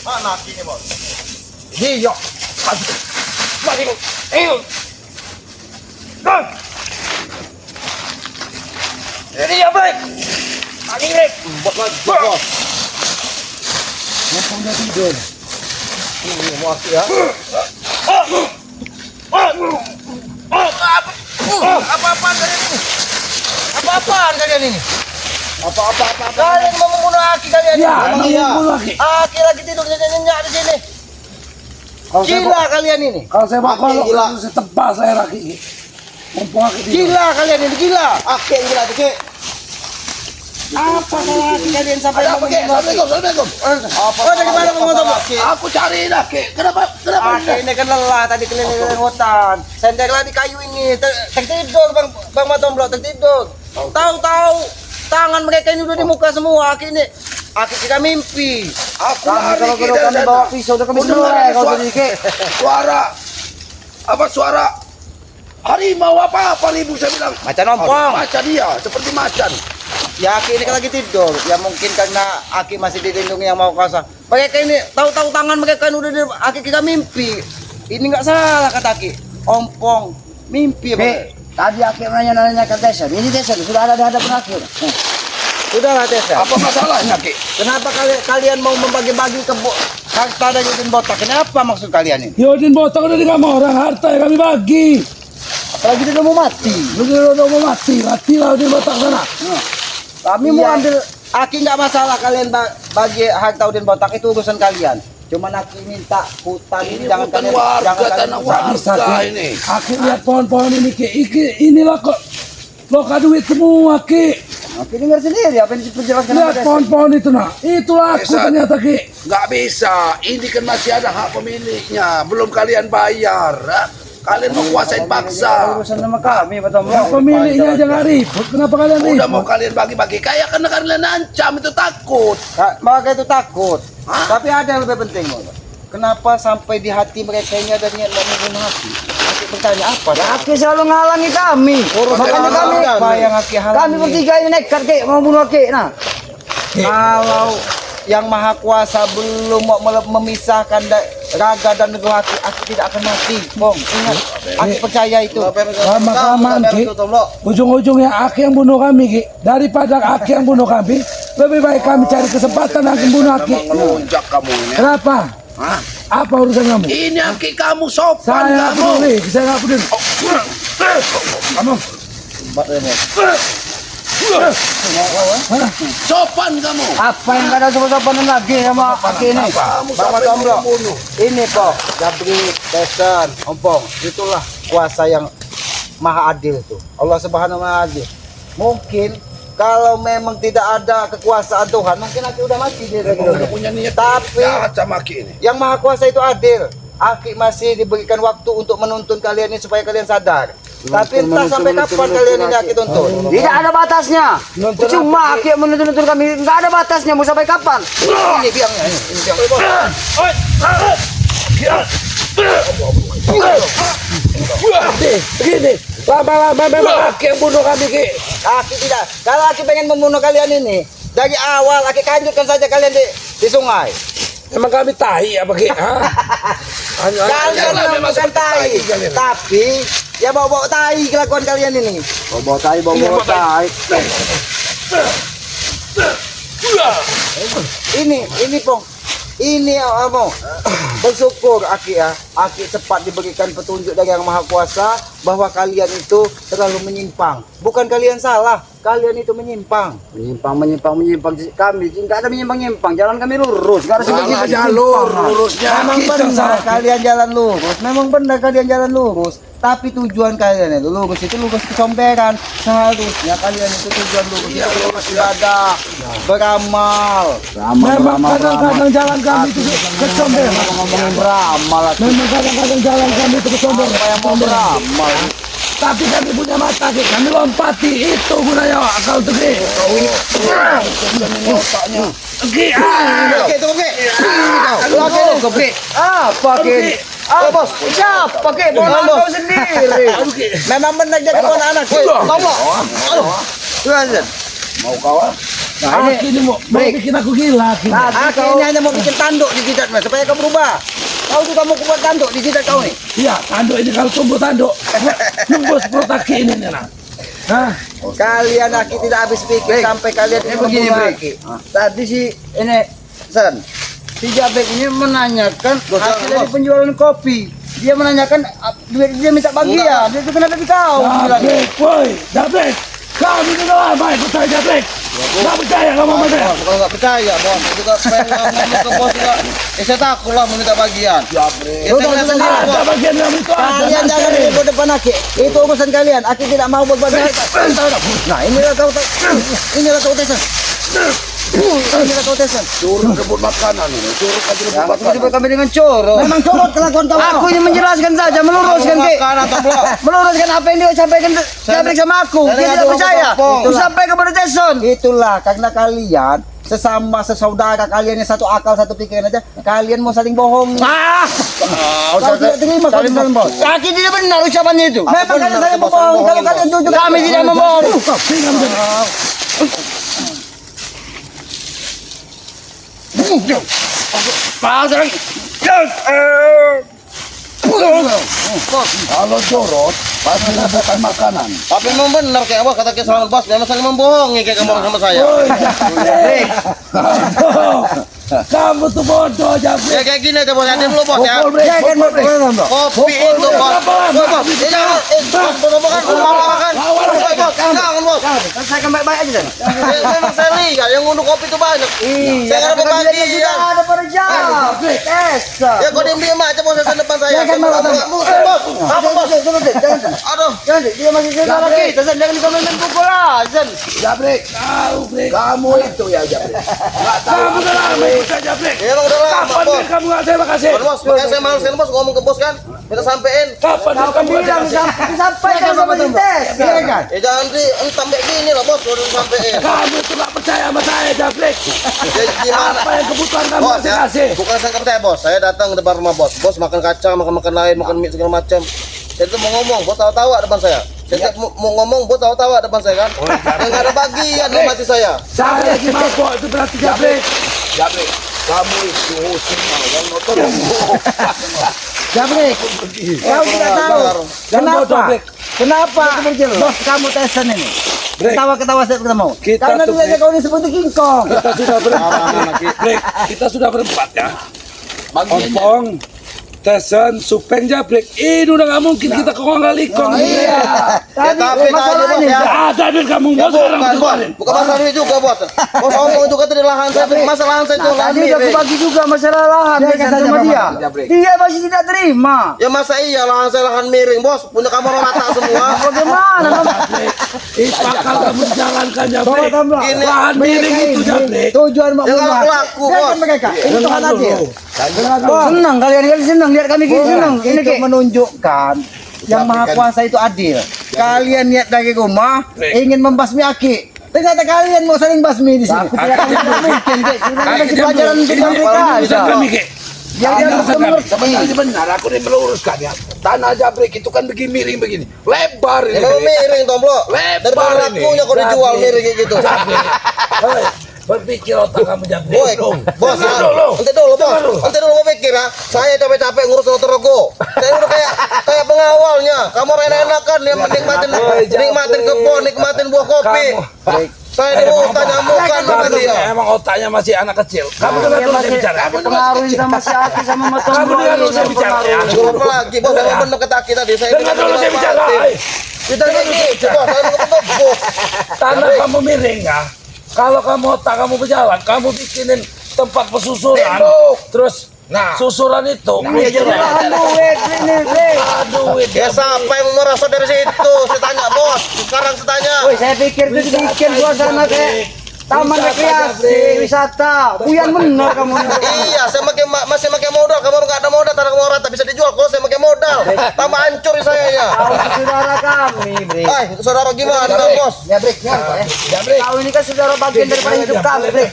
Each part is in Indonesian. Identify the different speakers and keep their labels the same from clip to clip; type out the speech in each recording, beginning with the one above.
Speaker 1: Mana ini bos?
Speaker 2: Iya. Mari ko. Ayo. Go. Ini ya baik. Ani rek.
Speaker 1: Bos. Mumpung dia tidur. Ini mati ya.
Speaker 2: Apa-apaan kalian ini? Apa-apaan kalian ini?
Speaker 1: Apa.
Speaker 2: Kalian mau membunuh Aki kalian ini?
Speaker 3: Ya, ini membunuh Aki.
Speaker 2: Aki lagi tidur nyenyak di sini. Gila kalian ini.
Speaker 3: Kalau saya
Speaker 1: Aki
Speaker 3: bakal
Speaker 1: gila.
Speaker 3: setebas saya Aki. Mumpung Aki tidur.
Speaker 2: Gila kalian ini, gila.
Speaker 1: Aki yang gila tuh.
Speaker 2: Apa salah Aki kalian sampai
Speaker 1: Ada apa
Speaker 2: mau
Speaker 1: kek?
Speaker 2: membunuh Aki?
Speaker 1: Assalamualaikum. Apa?
Speaker 2: Oh, dari mana mau ngomong?
Speaker 3: Aku cariin Aki. Kenapa?
Speaker 2: Aki ini kan lelah tadi keliling hutan. Senderlah di kayu ini. Tertidur Bang Matomblo, tertidur. Tahu-tahu tangan mereka ini udah di muka semua. Aki ini Aki kita mimpi.
Speaker 3: Aku
Speaker 2: Kami
Speaker 3: lari
Speaker 2: kalau
Speaker 3: Ki, dari
Speaker 2: kami
Speaker 3: sana.
Speaker 2: bawa pisau udah kami
Speaker 3: Udah
Speaker 2: semua
Speaker 3: ada
Speaker 2: kalau jadi Ki.
Speaker 3: suara apa suara harimau apa ribu saya bilang
Speaker 2: Macan ompong.
Speaker 3: macan dia seperti macan.
Speaker 2: Ya Aki ini kan lagi tidur. Ya mungkin karena Aki masih dilindungi yang mau kuasa. Mereka ini tahu-tahu tangan mereka udah di Aki kita mimpi. Ini nggak salah kata Aki. Ompong mimpi ya, Bang.
Speaker 4: Tadi Aki nanya ke Tesen. Ini Tesen sudah ada di hadapan Aki.
Speaker 2: Sudahlah Tessa.
Speaker 3: Apa masalahnya Ki?
Speaker 2: Kenapa kalian mau membagi-bagi harta dari Udin Botak? Kenapa maksud kalian ini?
Speaker 3: Yodin Botak udah di kamar orang harta yang kami bagi.
Speaker 2: Apalagi dia udah mau mati.
Speaker 3: Udah mau mati lah Yodin Botak sana.
Speaker 2: Kami mau ambil Aki nggak masalah kalian bagi harta Udin Botak itu urusan kalian. Cuman Aki minta hutan ini jangan
Speaker 3: bukan
Speaker 2: kalian
Speaker 3: warga,
Speaker 2: jangan kalian
Speaker 3: tanah
Speaker 2: rusak.
Speaker 3: warga. Bisa, Ki.
Speaker 4: ini.
Speaker 3: Aki lihat pohon-pohon ini Ki. Inilah kok loka duit semua Ki.
Speaker 2: Aki dengar sendiri apa yang diperjelaskan sama
Speaker 3: Lihat
Speaker 2: Tessa.
Speaker 3: pohon-pohon itu nah. Itulah aku
Speaker 4: Bisa.
Speaker 3: ternyata Ki.
Speaker 4: Nggak bisa. Ini kan masih ada hak pemiliknya. Belum kalian bayar. Kalian mau kuasain paksa.
Speaker 2: Urusan sama kami, Pak Tomblo.
Speaker 3: Yang pemiliknya aja nggak ribut. Kenapa kalian
Speaker 4: Udah mau
Speaker 3: ribut?
Speaker 4: kalian bagi-bagi. Kayak karena kalian ancam itu takut.
Speaker 2: Mereka itu takut.
Speaker 4: Hah?
Speaker 2: Tapi ada yang lebih penting, Bang. Kenapa sampai di hati mereka ini ada niat mau membunuh Aki? Aki bertanya apa?
Speaker 4: Aki selalu ngalangi kami.
Speaker 2: Makanya kami apa yang Aki halangi?
Speaker 4: Kami bertiga ini nekat Ki. Mau bunuh Ki. Nah.
Speaker 2: Kalau yang Maha Kuasa belum mau memisahkan raga dan roh Aki tidak akan mati. Bong, ingat, Aki percaya itu.
Speaker 3: Lama-kelamaan Ki. Ujung-ujungnya Aki yang bunuh kami Ki. Daripada Aki yang bunuh kami, lebih baik kami cari kesempatan Aki bunuh Aki.
Speaker 4: Memang ngelunjak kamu ini.
Speaker 3: Kenapa?
Speaker 4: Hah?
Speaker 3: Apa urusan kamu?
Speaker 4: Ini Aki kamu sopan
Speaker 3: Saya nggak
Speaker 4: kamu.
Speaker 3: peduli, saya nggak peduli. Kamu,
Speaker 4: Sopan kamu.
Speaker 2: Apa yang ada sopan-sopanan lagi sama Aki ini?
Speaker 4: Kamu
Speaker 2: Bapak
Speaker 4: sampai
Speaker 2: Tomblo,
Speaker 4: membunuh.
Speaker 2: ini Pok, Jabri, Tesen, Ompong, itulah kuasa yang maha adil itu. Allah Subhanahu wa Ta'ala. Mungkin kalau memang tidak ada kekuasaan Tuhan, mungkin Aki udah mati dia.
Speaker 4: Udah punya niat
Speaker 2: Tapi
Speaker 4: jahat sama Aki ini.
Speaker 2: yang maha kuasa itu adil. Aki masih diberikan waktu untuk menuntun kalian ini supaya kalian sadar. Tapi entah sampai kapan kalian ini Aki tuntun.
Speaker 4: Tidak ada batasnya. Cuma Aki yang menuntun kami. Nggak ada batasnya. Mau sampai kapan?
Speaker 2: Ini biangnya, ini biangnya.
Speaker 3: begini, lama-lama memang Aki yang bunuh kami Ki.
Speaker 2: Aki tidak. Kalau Aki pengen membunuh kalian ini, dari awal Aki kanjutkan saja kalian di sungai.
Speaker 3: Emang kami tahi apa Ki? Hah?
Speaker 2: Kalian memang bukan tahi, tapi ya bawa-bawa tahi kelakuan kalian ini.
Speaker 4: Bawa tai, bawa tai.
Speaker 2: Ini Pong. Ini apa? Bersyukur Aki ya. Aki cepat diberikan petunjuk dari Yang Maha Kuasa bahwa kalian itu terlalu menyimpang. Bukan kalian salah, kalian itu menyimpang.
Speaker 4: Menyimpang. Kami nggak ada menyimpang. Jalan kami lurus. Nggak ada
Speaker 3: Salah jalur, lurusnya
Speaker 2: Memang
Speaker 3: kita
Speaker 2: benar
Speaker 3: salah.
Speaker 2: kalian jalan lurus. Memang benar kalian jalan lurus. Tapi tujuan kalian itu lurus kesombongan. Seharusnya kalian itu tujuan lurus itu lurus ibadah, beramal.
Speaker 3: Memang kadang-kadang jalan kami itu kesombongan.
Speaker 2: Ngomongin beramal.
Speaker 3: Memang kadang-kadang jalan kami itu kesombongan.
Speaker 2: Apa yang mau beramal?
Speaker 3: Tapi kami punya mata Ki, kami lompati itu gunanya akal tuh Ki. Ki,
Speaker 2: Oke, itu oke. Oke, oke. Apa
Speaker 3: Oke.
Speaker 2: Ki?
Speaker 1: Ayo bos.
Speaker 2: Siap, pakai bola
Speaker 1: Bos.
Speaker 2: kau sendiri. Memang benar jadi anak.
Speaker 1: Tolong. Aduh.
Speaker 2: Tuan.
Speaker 4: Mau kawan?
Speaker 3: Nah, ini mau bikin aku gila.
Speaker 2: Nah, ini hanya mau bikin tanduk di jidat mas, supaya kau berubah. Kau juga mau buat tanduk di jidat kau nih.
Speaker 3: Iya, tanduk ini kalau tumbuh tanduk. Nembus perut aki ini nih, nah. Hah?
Speaker 2: Kalian aki tidak habis pikir sampai kalian ini begini Aki. Tadi si ini San, si Jabek ini menanyakan hasil dari penjualan kopi. Dia menanyakan duit dia minta bagian. Dia itu kenapa di kau?
Speaker 3: Jablek, woi, Jablek. Kamu ini udah lama ikut saya Jablek. Nggak percaya kamu sama saya?
Speaker 1: Kalau nggak percaya bos, juga pengen ngomong ke bos juga. Saya takut lah meminta bagian. Itu
Speaker 2: Udah,
Speaker 1: sendiri
Speaker 3: Ada
Speaker 1: bos.
Speaker 3: bagian kamu itu ada.
Speaker 2: Kalian jangan ikut depan Aki. Itu urusan kalian. Aki tidak mau berbuat jahat. Nah, inilah kau inilah kau tesan. Inilah kau tesan.
Speaker 4: Suruh rebut makanan ini. Suruh kasih rebut makanan.
Speaker 2: Disebut kami dengan coro. Memang corot kelakuan kau. Aku ini menjelaskan saja, meluruskan Ki.
Speaker 1: Makanan tomblo.
Speaker 2: Meluruskan apa yang dia sampaikan Jabrik sama aku.
Speaker 1: Saya
Speaker 2: Dia
Speaker 1: nggak
Speaker 2: tidak
Speaker 1: tahu
Speaker 2: percaya.
Speaker 1: apa-apa.
Speaker 2: Itu sampai kepada Jason. Itulah karena kalian sesama sesaudara kalian yang satu akal satu pikiran aja, kalian mau saling bohong. Kau tidak terima kalau misalnya bos. Kaki tidak benar ucapannya itu. Memang kalian saling bohong. Kalau kalian jujur kami tidak membohong.
Speaker 4: Kalau jorot, pasti bukan makanan.
Speaker 1: Tapi memang benar kayak bos kata Selamat bos, memang saling membohongi kayak kamu sama saya.
Speaker 3: Woi, Jablek. Aduh, kamu tuh bodoh Jablek.
Speaker 1: Ya kayak gini aja bos, ada dulu bos ya.
Speaker 3: Pukul break, pukul break.
Speaker 1: Kopi itu bos. Bos, ini jangan, bos, makan, makan. Bos, jangan bos.
Speaker 2: Saya akan baik-baik aja.
Speaker 1: Memang saya lihat yang ngunduh kopi itu banyak. Saya nggak dapat bagian.
Speaker 2: Ada pada jam.
Speaker 1: Ya kau diam-diam aja bos, saya depan saya.
Speaker 2: Jangan
Speaker 1: Bos, bos. Apa bos?
Speaker 2: Jangan.
Speaker 1: Aduh.
Speaker 2: Jangan, dia masih saudara
Speaker 3: Jablek.
Speaker 2: kita. Jangan kau main pukul lah. Jangan.
Speaker 3: Jablek, tahu Blek.
Speaker 4: Kamu itu ya Jablek. Nggak tahu
Speaker 3: Kamu udah lama ikut saya Jablek.
Speaker 1: Ya emang udah lama
Speaker 3: Kapan
Speaker 1: bos.
Speaker 3: Blek kamu nggak terima kasih?
Speaker 1: Bos, makanya saya malas kan bos ngomong ke bos kan. Minta sampein.
Speaker 3: Kapan Blek kamu nggak terima kasih?
Speaker 2: Disampaikan sama tes. Iya kan?
Speaker 1: Ya jangan entah kayak gini lah bos, udah sampein.
Speaker 3: Kamu itu nggak percaya sama saya Jablek.
Speaker 1: Ya gimana?
Speaker 3: Apa yang kebutuhan kamu
Speaker 1: Bos
Speaker 3: saya
Speaker 1: ya,
Speaker 3: kasih?
Speaker 1: bukan saya nggak percaya bos. Saya datang ke depan rumah bos. Bos makan kacang, makan lain, makan mie segala macam. Saya itu mau ngomong, bos tahu-tahu ada depan saya. Saya mau ngomong, bos tahu-tahu ada depan saya kan. Yang nggak ada bagian dalam hati saya.
Speaker 3: Saya lagi mabok itu berarti Jablek.
Speaker 4: Jablek, kamu itu semua yang nonton.
Speaker 2: Jablek. Kau tidak tahu.
Speaker 3: Jangan bodoh,
Speaker 2: Kenapa?
Speaker 3: Blek.
Speaker 2: Kenapa? Bos kamu tesan ini.
Speaker 3: Blek.
Speaker 2: Ketawa-ketawa saya ketemu.
Speaker 3: Kita
Speaker 2: Karena
Speaker 3: tuh,
Speaker 2: tidak
Speaker 3: Blek.
Speaker 2: kau ini seperti King Kong.
Speaker 3: Kita sudah berempat. Blek, kita sudah berempat ya.
Speaker 4: Bagiannya.
Speaker 3: Ompong, Tesen, Supeng, Jablek. Ini udah nggak mungkin kita ke Konggalikong.
Speaker 2: Iya.
Speaker 1: tapi tadi,
Speaker 2: masalah
Speaker 1: Bos,
Speaker 2: ini.
Speaker 1: ya.
Speaker 3: Nggak ada duit kamu.
Speaker 1: Ya
Speaker 3: Bos sekarang
Speaker 1: bukan bos,
Speaker 3: keluarin.
Speaker 1: bukan masalah ini juga bos. Bos ngomong juga tadi lahan saya, masalah lahan saya itu lahan
Speaker 2: Tadi aku
Speaker 1: miring.
Speaker 2: bagi juga masalah lahan
Speaker 3: Dia
Speaker 2: dia
Speaker 3: kata
Speaker 2: sama
Speaker 3: sama
Speaker 2: dia.
Speaker 4: Jablek.
Speaker 2: Dia masih tidak terima.
Speaker 1: Ya masa iya lahan saya lahan miring bos, punya kamar rata semua.
Speaker 2: Bagaimana?
Speaker 3: Jablek, itu akal kamu jalankan Jablek.
Speaker 2: Bawa tambah.
Speaker 1: Gini,
Speaker 3: Lahan miring itu Jablek.
Speaker 2: Tujuan
Speaker 1: Ya nggak laku, Bos.
Speaker 2: mereka. Itu
Speaker 3: Dengar
Speaker 2: Tuhan adil.
Speaker 3: dulu. Dengar dulu.
Speaker 2: Senang kalian senang lihat kami gini senang. Ini menunjukkan yang Maha Kuasa itu adil. Kalian niat dari rumah ingin membasmi Aki. Ternyata kalian mau saling basmi di sini. Aku tidak akan mungkin. Kita kasih pelajaran untuk mereka.
Speaker 3: Bisa kami, Ki.
Speaker 2: Yang dia harus mengerti.
Speaker 4: Sebenarnya benar, aku ini meluruskan ya. Tanah Jablek itu kan begini miring begini, lebar ini.
Speaker 1: Ya memang miring tomblo.
Speaker 4: Lebar
Speaker 1: Daripada
Speaker 4: ini.
Speaker 1: lakunya kau dijual miring kayak gitu.
Speaker 3: Hei, berpikir otak kamu Jablek.
Speaker 1: Boy, bos,
Speaker 3: Dengar dulu.
Speaker 1: nanti dulu bos, nanti dulu mau pikir ya. Saya capek-capek ngurus Rogo. Saya udah kayak pengawalnya. Kamu enak-enakan ya nikmatin kebun, nikmatin buah kopi. Saya di hutan nyamukan sama
Speaker 3: Jablek,
Speaker 1: dia.
Speaker 3: emang otaknya masih anak kecil. Kamu dengar dulu saya bicara.
Speaker 2: Pengaruhin sama si Aki sama Matom.
Speaker 3: Kamu dengar dulu saya bicara. Ya.
Speaker 1: Apa lagi bos, saya benar kata kita tadi. Saya
Speaker 3: Dengar dulu saya bicara. Hei.
Speaker 1: Kita gini, bos, saya mau ketemu.
Speaker 3: Tanah kamu miring ya. Kalau kamu otak kamu berjalan, kamu bikinin tempat pesusuran. Terus susuran itu.
Speaker 2: Duit ini,
Speaker 3: Duit.
Speaker 1: Ya siapa yang merasa dari situ? Saya tanya bos. Sekarang saya tanya.
Speaker 2: Woi, saya pikir itu dibikin suasana kayak Taman rekreasi, wisata. Buyan bener kamu.
Speaker 1: Iya, saya masih pakai modal. Kamu nggak ada modal, tanah kamu rata bisa dijual. Kalau saya pakai modal, tambah hancur saya ya.
Speaker 2: Kau itu saudara kami, Bre.
Speaker 1: Saudara gimana, bos?
Speaker 2: Ya, Bre. Ya, Bre. Kau ini kan saudara bagian daripada hidup kami, Bre.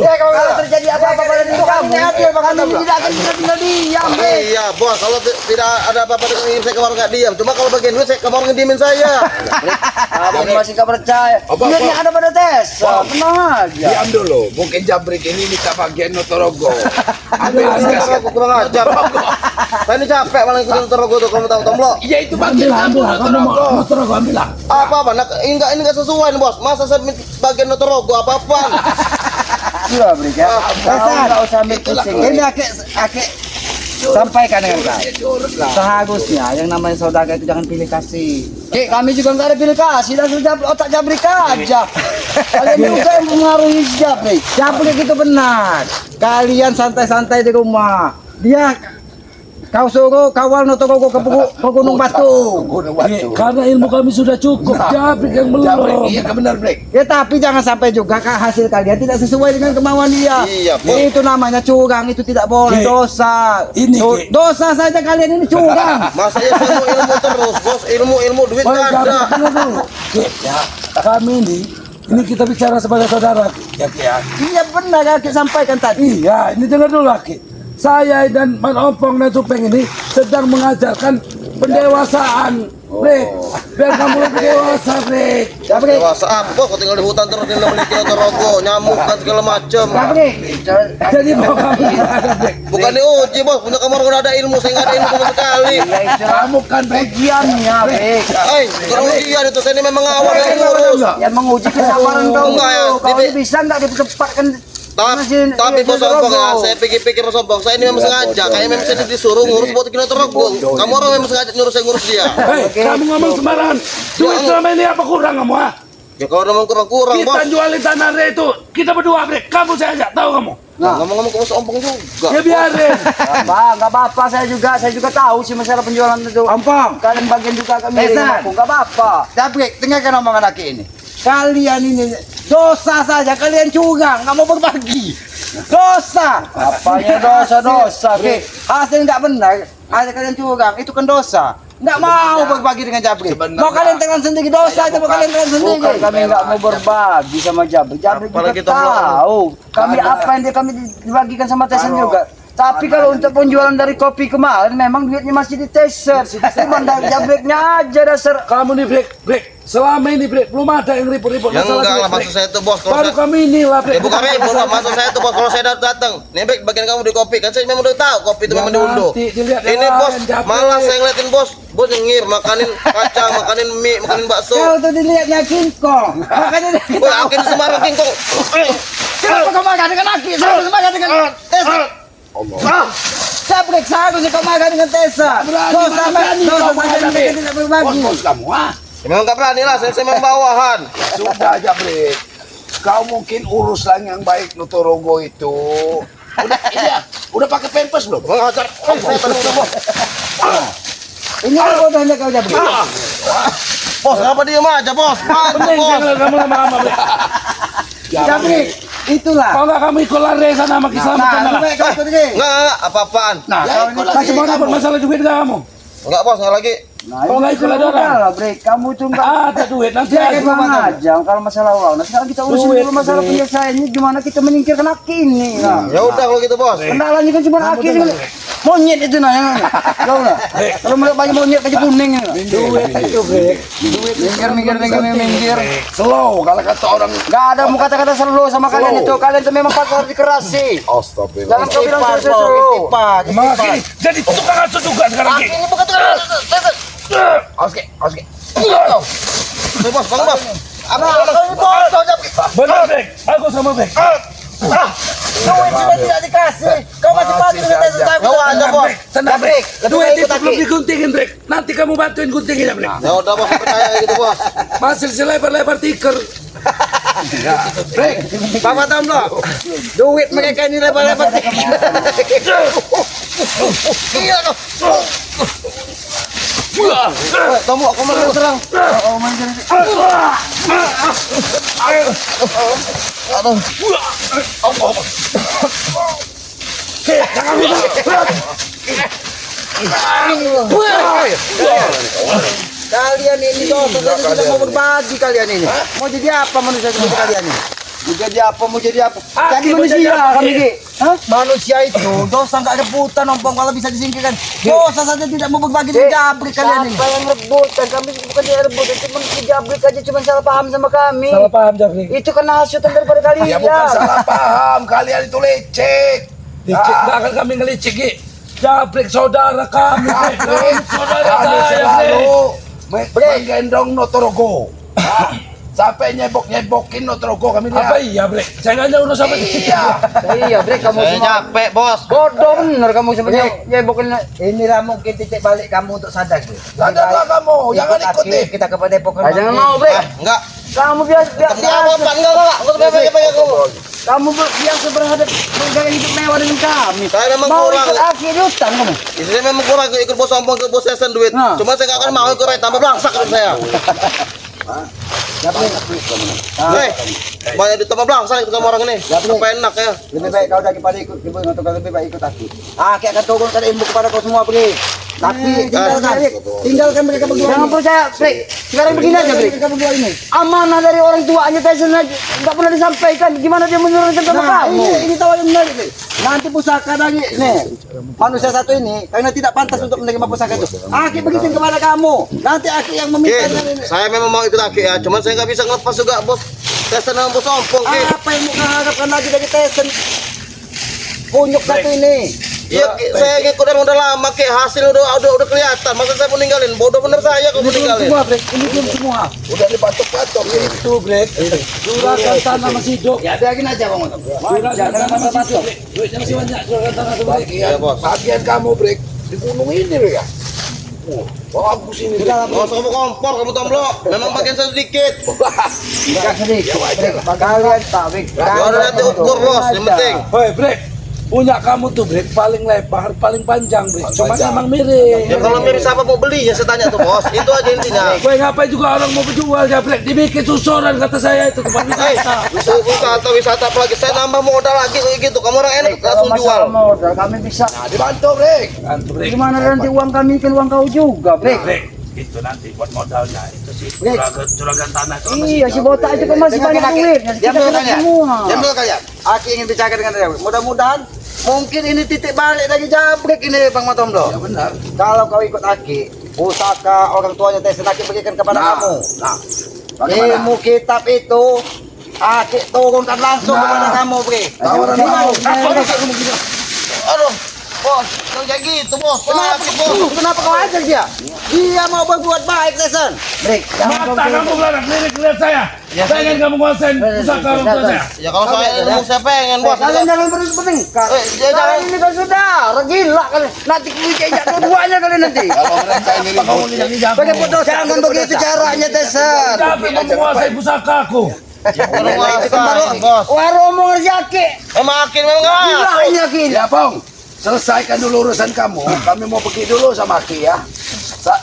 Speaker 2: Ya, kalau terjadi apa-apa pada hidup kami, kami tidak akan tinggal diam, Bre.
Speaker 1: Iya, bos. Kalau tidak ada apa-apa dengan ini, saya kamar nggak diam. Cuma kalau bagian duit, saya kamar ngedimin saya.
Speaker 2: Kamu masih gak percaya. Ini ada pada tes. Tenang aja.
Speaker 4: Diam dulu. Mungkin Jabrik ini minta bagian Notorogo. Ambil
Speaker 1: Aku kurang ajar. Saya ini capek malah ikut Notorogo tuh, kamu tahu, Tomlo.
Speaker 4: Iya itu bagian kamu
Speaker 3: Kamu
Speaker 4: Notorogo.
Speaker 3: mau motor aku ambil lah.
Speaker 1: Apa? Nah, ini nggak sesuai nih, bos. Masa saya bagian Notorogo apa-apaan?
Speaker 2: Sudah, Bre. Kau nggak usah ambil pusing. Ini akek sampaikan dengan kau. Seharusnya yang namanya saudara itu jangan pilih kasih. Kami juga nggak ada pilih kasih, dan sudah otak Jabrik aja. Kalian juga yang mengaruhi Jabrik. Jabrik itu benar. Kalian santai-santai di rumah. Dia kau suruh kawal Notorogo ke Gunung Batu.
Speaker 3: Karena ilmu kami sudah cukup. Jabrik yang belum.
Speaker 4: Iya benar, Brek.
Speaker 2: Ya tapi jangan sampai juga hasil kalian tidak sesuai dengan kemauan dia.
Speaker 1: Iya, Bos.
Speaker 2: Itu namanya curang, itu tidak boleh,
Speaker 3: Ki,
Speaker 2: dosa.
Speaker 3: ini, Ki.
Speaker 2: Dosa saja kalian ini curang.
Speaker 1: Masa ya saya mau ilmu terus, bos. Ilmu duit
Speaker 3: Oh,
Speaker 1: nggak ada.
Speaker 3: Jabrik, dengar dulu. Ki, ya, kami ini kita bicara sebagai saudara. Ki. Ya.
Speaker 2: Iya benar kaki sampaikan tadi.
Speaker 3: Iya, ini dengar dulu Ki. Saya dan Man Ompong dan Supeng ini sedang mengajarkan pendewasaan, Brek. Biar kamu lebih dewasa, Brek.
Speaker 2: Jabrik,
Speaker 1: Dewasa apa? Kau tinggal di hutan terus tinggal memiliki Notorogo, nyamuk dan segala macam.
Speaker 2: Jabrik.
Speaker 3: Jadi mau kamu ada, Brek.
Speaker 1: Bukan diuji, bos. Punya kamar udah ada ilmu, saya nggak ada ilmu sama sekali.
Speaker 2: Ya itu
Speaker 3: Kamu kan, Brek.
Speaker 2: ujiannya, Brik.
Speaker 1: Bukan ujian itu, saya ini memang awal yang ngurus.
Speaker 2: Yang menguji kesabaran kau.
Speaker 1: Enggak ya,
Speaker 2: Kau
Speaker 1: Bibi.
Speaker 2: ini bisa nggak dipercepatkan?
Speaker 1: Tapi bos sombong ya, saya pikir-pikir sombong. Saya ini memang sengaja, kayaknya memang saya disuruh ngurus buat Notorogo. Kamu orang memang sengaja nyuruh saya ngurus dia.
Speaker 3: Hei, kamu ngomong sembarangan. Duit selama ini apa kurang kamu, ha?
Speaker 1: Ya kalau ngomong kurang-kurang,
Speaker 3: Kita
Speaker 1: bos.
Speaker 3: jualin tanah itu. Kita berdua, Brek. Kamu saya aja, tahu kamu.
Speaker 1: Nah, ngomong-ngomong kamu sombong juga.
Speaker 3: Ya biarin.
Speaker 2: Nggak apa-apa, saya juga tahu sih masalah penjualan itu. Ampang, kalian bagian juga kami aku, nggak apa-apa. Tapi dengarkan omongan laki ini. Kalian ini dosa saja, kalian curang, nggak mau berbagi. Dosa. Apanya dosa? Oke, hasil nggak benar, hasil kalian curang, itu kan dosa. Nggak mau berbagi dengan Jabrik. Mau kalian telan sendiri dosa aja, mau kalian telan sendiri. Bukan kami nggak mau berbagi sama Jabrik. Jabrik juga
Speaker 1: Apalagi Tom,
Speaker 2: tahu. Kami apa yang kami dibagikan sama Tyson juga. Tapi kalau untuk penjualan dari kopi kemarin memang duitnya masih di Tyson. Cuma dari Jabriknya aja dasar.
Speaker 3: Kamu nih, Brek. Selama ini, Brek, belum ada yang ribut-ribut
Speaker 1: Ya
Speaker 3: masalah
Speaker 1: enggak
Speaker 3: duit,
Speaker 1: lah,
Speaker 3: Brek.
Speaker 1: maksud saya itu bos. Kalau
Speaker 3: Baru
Speaker 1: saya,
Speaker 3: kami ini lah, Brek.
Speaker 1: bukan ribut lah, maksud saya itu bos. Kalau saya datang, nih Bek, bagian kamu di kopi kan saya memang udah tahu kopi itu
Speaker 3: Ya
Speaker 1: memang diunduh.
Speaker 3: nanti dilihat yang
Speaker 1: Ini bos,
Speaker 3: lain, Jabrik.
Speaker 1: malah saya ngeliatin bos nyengir, makanin kacang, makanin mie, makanin bakso.
Speaker 2: Kau tuh dilihatnya kingkong. Makanya dia
Speaker 1: Woi, akin Semarang kingkong.
Speaker 2: kenapa kau makan dengan aki? Saya makan dengan Tyson. Jabrik seharusnya kau makan dengan Tyson. Dosa saja tidak berbagi.
Speaker 4: Bos kamu, ha?
Speaker 1: Memang nggak berani lah, saya memang bawahan.
Speaker 4: Sudah aja, Brek. Kau mungkin urus lah yang baik Notorogo itu. Udah pakai pempes belum?
Speaker 1: Mengajar, saya tadi udah bos.
Speaker 2: Ini apa bodohnya kau Jabrik?
Speaker 1: Bos, kenapa diem aja bos? Bantu
Speaker 3: Penting
Speaker 1: bos.
Speaker 3: jangan kamu lama-lama, Brek.
Speaker 2: Jabrik, itulah.
Speaker 3: Kalau nggak kamu ikut lari sana sama Kiselamat
Speaker 2: Nah,
Speaker 3: sana lah.
Speaker 2: lebih kau ikut ini.
Speaker 1: Enggak, apa-apaan.
Speaker 2: Nah,
Speaker 4: Ya,
Speaker 2: kau
Speaker 4: ikut
Speaker 2: ini
Speaker 3: Masih mau dapat masalah duit nggak kamu?
Speaker 1: Enggak bos, enggak lagi.
Speaker 2: Nah,
Speaker 3: Kalau nggak ikut ada orang.
Speaker 2: lah, Brik. Kamu tuh nggak
Speaker 3: Ada duit, nanti
Speaker 2: ya,
Speaker 3: aja.
Speaker 2: emang aja kalau masalah uang. Nah, sekarang kita urusin
Speaker 3: Duit,
Speaker 2: dulu masalah
Speaker 3: Brik.
Speaker 2: penyelesaiannya gimana kita menyingkirkan aki ini. Nah,
Speaker 1: Ya udah kalau gitu bos.
Speaker 2: kendalanya kan cuma aki ini. Monyet itu nah, yang tahu nggak? Kalau melihat banyak monyet kayak kuning ya.
Speaker 3: Duit itu, Brek.
Speaker 2: Minggir.
Speaker 4: Slow, kalau kata orang.
Speaker 2: Gak ada mau kata-kata selalu sama kalian itu. Kalian tuh memang patut dikerasi.
Speaker 4: Astagfirullah.
Speaker 2: Jangan kau bilang sesuatu.
Speaker 3: Makanya jadi tukang asuh juga sekarang, Ki.
Speaker 1: Ini bukan tukang.
Speaker 4: Oke.
Speaker 1: Bos, bang bos. Apa ini bos?
Speaker 3: Benar, Brek. Bagus sama, Brek.
Speaker 2: Duit sudah tidak dikasih. Kau masih patut dengan tes saya.
Speaker 1: Kau aja bos.
Speaker 3: Tenang, Brek. Duit itu belum diguntingin, Brek. Nanti kamu bantuin guntingin ya, Brek.
Speaker 1: Ya udah bos, percaya gitu bos.
Speaker 3: Masih selebar-lebar tiker.
Speaker 1: Brek, Bapak tahu belum? Duit mereka ini lebar-lebar. Iya dong. Kamu aku mau serang.
Speaker 2: Kalian ini dosa saja tidak mau berbagi kalian ini. Mau jadi apa manusia seperti kalian ini? Mau jadi apa? Mau jadi apa? Jadi manusia kami Ki. Hah? Manusia itu dosa nggak rebutan ompong kalau bisa disingkirkan. Dosa saja tidak mau berbagi dengan jabrik kalian ini. Siapa yang rebutan? Kami bukan dia rebutan, cuma jabrik aja cuma salah paham sama kami.
Speaker 3: Salah paham Jabrik.
Speaker 2: Itu kena hasutan daripada kalian.
Speaker 4: Ya bukan salah paham, kalian itu lecek.
Speaker 3: Licik, nggak akan kami ngelicik, Ki. Jabrik saudara kami, Bre. Saudara
Speaker 4: Kami
Speaker 3: saya,
Speaker 4: selalu
Speaker 3: Bre.
Speaker 4: menggendong Notorogo. Sampai nyebok-nyebokin Notorogo kami
Speaker 3: Apa
Speaker 4: lihat.
Speaker 3: iya, Bre? Saya nggak ada urusan sama dia.
Speaker 2: Iya, Bre, kamu
Speaker 1: Saya
Speaker 2: semua
Speaker 1: capek, Bos.
Speaker 2: bodoh bener kamu sebenarnya. Ya bukan inilah mungkin titik balik kamu untuk sadar, Bre.
Speaker 4: Sadarlah kamu, jangan ikuti.
Speaker 2: Kita kepada Depok. Jangan mau, Bre.
Speaker 1: Enggak.
Speaker 2: Kamu biasa
Speaker 1: Enggak apa-apa, enggak. Enggak pegang kamu.
Speaker 2: kamu biasa berhadap bergaya hidup mewah dengan kami.
Speaker 1: Saya memang
Speaker 2: Mau
Speaker 1: kurang.
Speaker 2: ikut akhir utang kamu.
Speaker 1: Saya memang kurang ikut bos sombong ke bos saya duit.
Speaker 2: Nah.
Speaker 1: Cuma saya nggak akan mau ikut tambah belangsak hidup saya. Hei, banyak ditambah belangsak itu sama orang ini. Apa enak ya?
Speaker 2: Lebih baik kau daripada ikut ibu untuk lebih baik ikut aku. Aki akan turunkan ilmu kepada kau semua, Bre. Tapi tinggalkan mereka berdua. Jangan percaya, Bre. Sekarang begini aja, Bre. Mereka berdua ini. Amanah dari orang tuanya Tyson nggak pernah disampaikan. Gimana dia menurunkan sama kamu? Ini tawaran menarik, Bre. Nanti pusaka lagi, nih. Manusia satu ini karena tidak pantas untuk menerima pusaka itu. Aki begitu kepada kamu. Nanti Aki yang meminta.
Speaker 1: Oke, saya memang mau ikut lagi ya. Cuman saya nggak bisa ngelepas juga bos. Saya senang bos sombong. Ki.
Speaker 2: Apa yang mau harapkan lagi dari Tyson? Kunyuk satu ini.
Speaker 1: Iya, Ki, saya ngikut dari udah lama Ki. Hasil udah kelihatan. Masa saya mau ninggalin? Bodoh bener saya kalau mau ninggalin.
Speaker 2: Semua, Bre. Ini belum semua.
Speaker 4: Udah dibatok-batok
Speaker 3: Itu, Bre. Suratan tanah masih hidup.
Speaker 2: Ya, biarin aja, Bang.
Speaker 3: Suratan tanah masih hidup, Bre. Duitnya masih banyak, suratan tanah tuh, Bre.
Speaker 4: bagian,
Speaker 1: Iya, bos.
Speaker 4: bagian kamu Brek di gunung ini loh ya. Bagus ini. Brek.
Speaker 1: Bos kamu kompor, kamu tomblok. Memang bagian saya sedikit.
Speaker 2: Enggak sedikit. Kalian tak, Bre.
Speaker 1: Ya udah nanti ukur bos. Yang penting.
Speaker 3: Woi, Bre. Punya kamu tuh, Bre, paling lebar, paling panjang, Bre. Cuma
Speaker 4: Panjang.
Speaker 3: emang miring.
Speaker 1: Ya kalau mirip siapa mau beli ya saya tanya tuh bos. Itu aja intinya.
Speaker 3: Gue ngapain juga orang mau berjual ya, Bre. Dibikin susuran kata saya itu tempat wisata.
Speaker 1: Wisata apalagi saya nambah modal lagi kayak gitu. Kamu orang enak langsung jual.
Speaker 2: Modal kami bisa.
Speaker 4: Nah, dibantu Brek.
Speaker 3: Kan, Bre.
Speaker 2: Gimana nanti uang kami kan uang kau juga, Bre.
Speaker 3: Bre, itu nanti buat modalnya itu sih.
Speaker 2: Bre.
Speaker 3: Juragan tanah itu.
Speaker 2: Iya, si botak itu kan masih banyak duit. Kita kena semua.
Speaker 1: Yang dulu kalian.
Speaker 2: Aki ingin bicara dengan dia. Mudah-mudahan mungkin ini titik balik dari Jabrik ini, Bang Matomdo.
Speaker 4: Ya benar.
Speaker 2: Kalau kau ikut Aki, pusaka orang tuanya Tyson Aki berikan kepada kamu.
Speaker 4: Nah, bagaimana?
Speaker 2: Ilmu kitab itu Aki turunkan langsung
Speaker 4: Nah.
Speaker 2: kepada kamu, Bre.
Speaker 4: Tawaran
Speaker 2: Gimana?
Speaker 4: mau.
Speaker 1: Aduh, bos, jangan kayak gitu bos.
Speaker 2: Kenapa kau ajar dia? Dia mau berbuat baik, Tyson. Bre,
Speaker 3: Mata kamu belanak, lirik saya. Saya ingin kamu kuasain pusaka orang tua saya.
Speaker 1: Ya kalau saya ilmu saya pengen bos.
Speaker 2: Kalian jangan berpeningkat.
Speaker 1: Ya jangan.
Speaker 2: Kalian ini kan saudara, gila kalian. Nanti kejajak dua-duanya kalian nanti.
Speaker 4: Kalau mereka ini ribut.
Speaker 2: Pakai bodoh, jangan begitu caranya, Tyson.
Speaker 3: Jabrik mau menguasai pusakaku.
Speaker 1: Bos.
Speaker 2: Warung mau Aki.
Speaker 1: Makin memang
Speaker 2: Gila
Speaker 1: nggak.
Speaker 2: ini Aki.
Speaker 4: Ya, Bang. Selesaikan dulu urusan kamu. Kami mau pergi dulu sama Aki ya.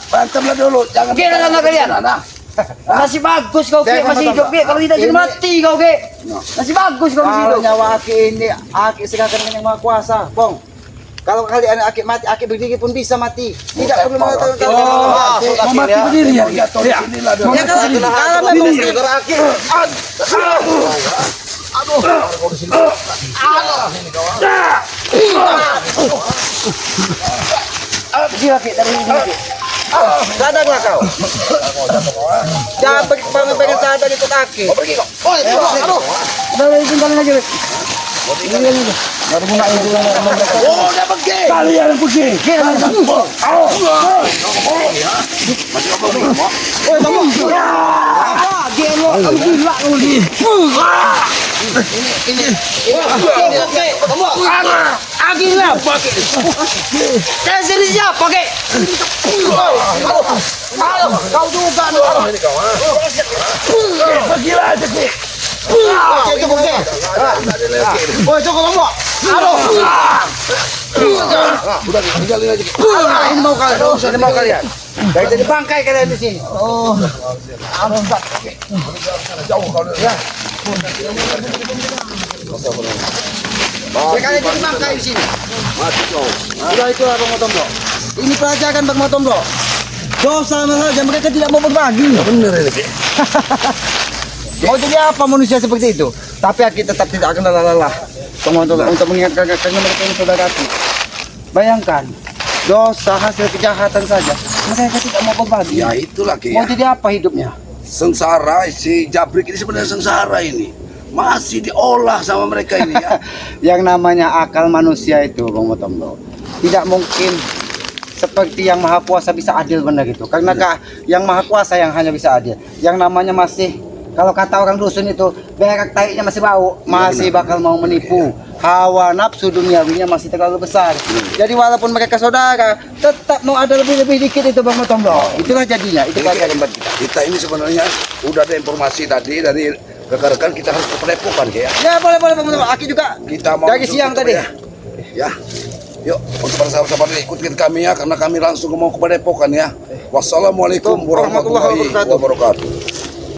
Speaker 4: Berantemlah dulu. Jangan
Speaker 2: Gila
Speaker 4: bicara
Speaker 2: sama kalian.
Speaker 4: sana.
Speaker 2: Masih bagus kau, Ki. Masih hidup, Ki. Kalau tidak jadi mati kau, Ki. Masih bagus kau masih hidup. Nyawa Aki ini, Aki sekarang dengan yang maha kuasa, Bong. Kalau kalian Aki mati, Aki berdiri pun bisa mati. Tidak perlu mengatakan
Speaker 3: Oh, mau mati berdiri ya?
Speaker 4: Jatuh di sinilah dulu.
Speaker 2: Ya kalau memang
Speaker 1: Aki.
Speaker 2: gila, Ki, dari ini, Ki. Sadarlah kau. Jangan pengen sadar ikut Aki.
Speaker 4: Pergi kok. Oh, itu. Aduh.
Speaker 2: Udah tinggalin aja, Ki. Baru guna itu
Speaker 4: Oh, udah pergi.
Speaker 3: Kalian yang pergi.
Speaker 2: Gila kau ni. Aki lah pakai. Saya sendiri siapa, Ki? Kau juga nih.
Speaker 3: Pergilah aja, Ki.
Speaker 1: Woi, cukup kamu.
Speaker 4: Udah tinggalin aja.
Speaker 2: Ini mau kalian. Ini mau kalian. Dari jadi bangkai kalian di sini.
Speaker 1: Oh.
Speaker 4: Jauh kau
Speaker 2: Ya. Ya kalian jadi bangkai di sini.
Speaker 4: mati kau.
Speaker 2: Sudah itulah Bang Motombo. Ini pelajaran Bang Motombo. Dosa saja mereka tidak mau berbagi.
Speaker 4: Bener ini.
Speaker 2: Mau jadi apa manusia seperti itu? Tapi kita tetap tidak akan lelah untuk mengingatkan karena mereka ini saudara kita. Bayangkan, dosa hasil kejahatan saja mereka tidak mau berbagi.
Speaker 4: Ya itulah
Speaker 2: Mau
Speaker 4: Ki.
Speaker 2: jadi apa hidupnya?
Speaker 4: Sengsara si Jabrik ini sebenarnya sengsara ini. Masih diolah sama mereka ini ya.
Speaker 2: Yang namanya akal manusia itu, Bang Motombo, tidak mungkin seperti yang maha kuasa bisa adil benar gitu. Karena yang maha kuasa yang hanya bisa adil. Yang namanya masih, kalau kata orang dusun itu, berak taiknya masih bau, masih bakal mau menipu. Hawa nafsu duniawinya masih terlalu besar. Jadi walaupun mereka saudara, tetap mau ada lebih dikit itu Bang Motombo. Itulah jadinya, itu pelajaran buat kita.
Speaker 4: Kita ini sebenarnya udah ada informasi tadi dari rekan-rekan kita harus ke Padepokan ya.
Speaker 2: Ya boleh Bang Motombo, Aki juga
Speaker 4: Kita mau
Speaker 2: dari
Speaker 4: masuk
Speaker 2: siang
Speaker 4: ke-
Speaker 2: tadi.
Speaker 4: Ya. Yuk, untuk para sahabat-sahabat ikutin kami ya karena kami langsung mau ke Padepokan ya. Wassalamualaikum warahmatullahi wabarakatuh.